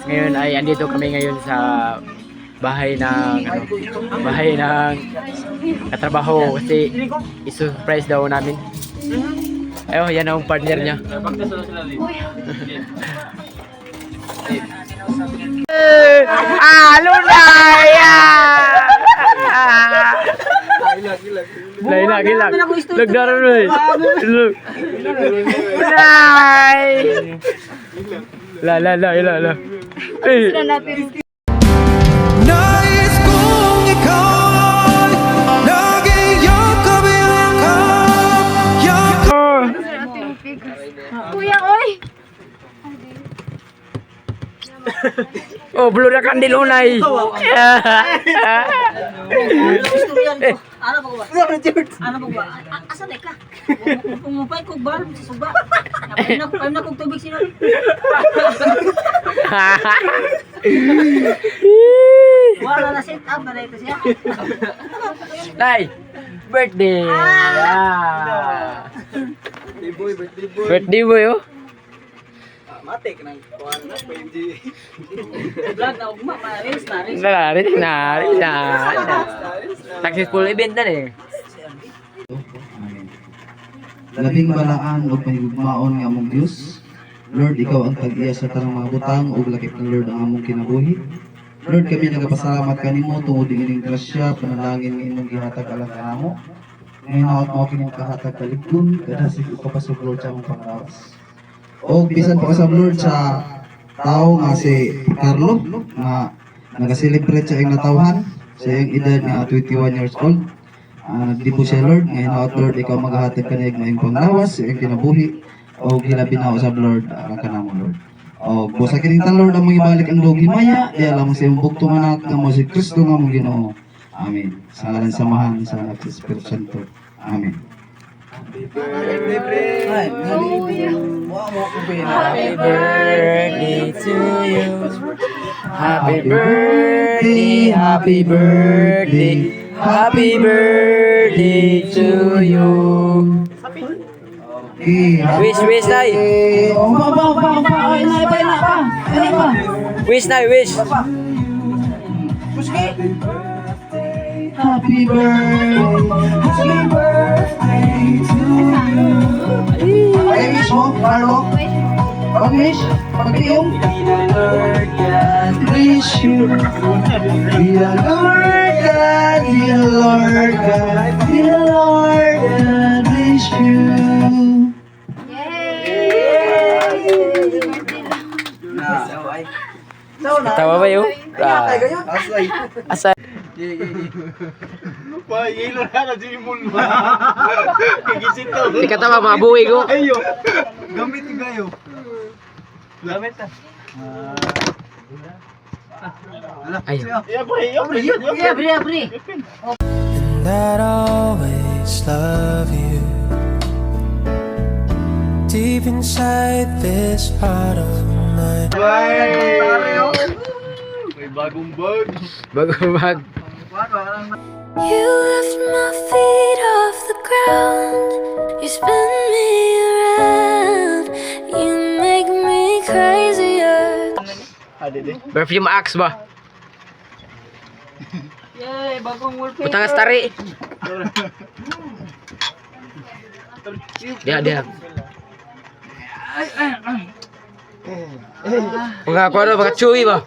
Ngayon ay andito kami ngayon sa bahay ng katrabaho kasi i-surprise daw namin. Ayun, yan ang partner niya. Lunay! Gilag. Lagdaran mo eh. Lunay! La. Eh. Nais kong ikaw laging yakap. Kuya, oy! Oh, blue na kandil unay. Ano ba? Asa ka? Pumupay ko ba sa suba? Napay na kog tubig sino. Wala na set up na ito siya. Nay, birthday. Birthday boy oh. Matik nang kuan na pwede. Vlog na ugma, maris. Na. Successful event na eh. Labing balaan o pahigugmaon nga among Diyos. Lord, ikaw ang tag-iya sa tanang mga butang ug lakip ng Lord ang among kinabuhi. Lord, kami nagapasalamat kanimo tungod ining grasya panalangin nga imong gihatag alang kanamo. Ngayon naot mo kining kahatag kaligton kadasig ipapasug Lord sa among panglawas. O bisan pa sa Lord sa tao nga si Carlo nga nag-celebrate sa iyang natawhan sa iyang edad nga 21 years old. Nagdipo siya Lord, ngayon out Lord, ikaw maghahatid kaniyag ngayong panglawas sa iyang kinabuhi o gilabi na usab Lord, alang ka namo Lord. O busa kining tan Lord among ibalik ang dugi maya, di alam sa iyong bugtong anak nga mo si Kristo nga mong Ginoo. Amen. Sa ngalan samahan sa anak sa Espiritu Santo. Amen. Happy birthday to you. Happy birthday, happy birthday. Happy birthday to you. Wish tay. Wish tay, wish. Happy birthday to you. Ay, wish mo, Carlo? Pag-wish? Pag-iyong? Wish you. Dear Lord God, dear Lord God, dear Lord God, wish you. Tawa ba yun? Asa? Pa yelo na Jimon ba. Kigisit to. Di ka tama, mabuhay ko. Ayo. Gamit gayo. Gamit ta. Ayun. Abri. And I'd always love you. Deep inside this heart of mine. May bagong bag. Bag. You lift my feet off the ground. You spin me around. You make me crazier. Perfume Axe ba? Yay, bagong wallpaper. Putang astari. Dia. Mga kuano, mga chewy ba?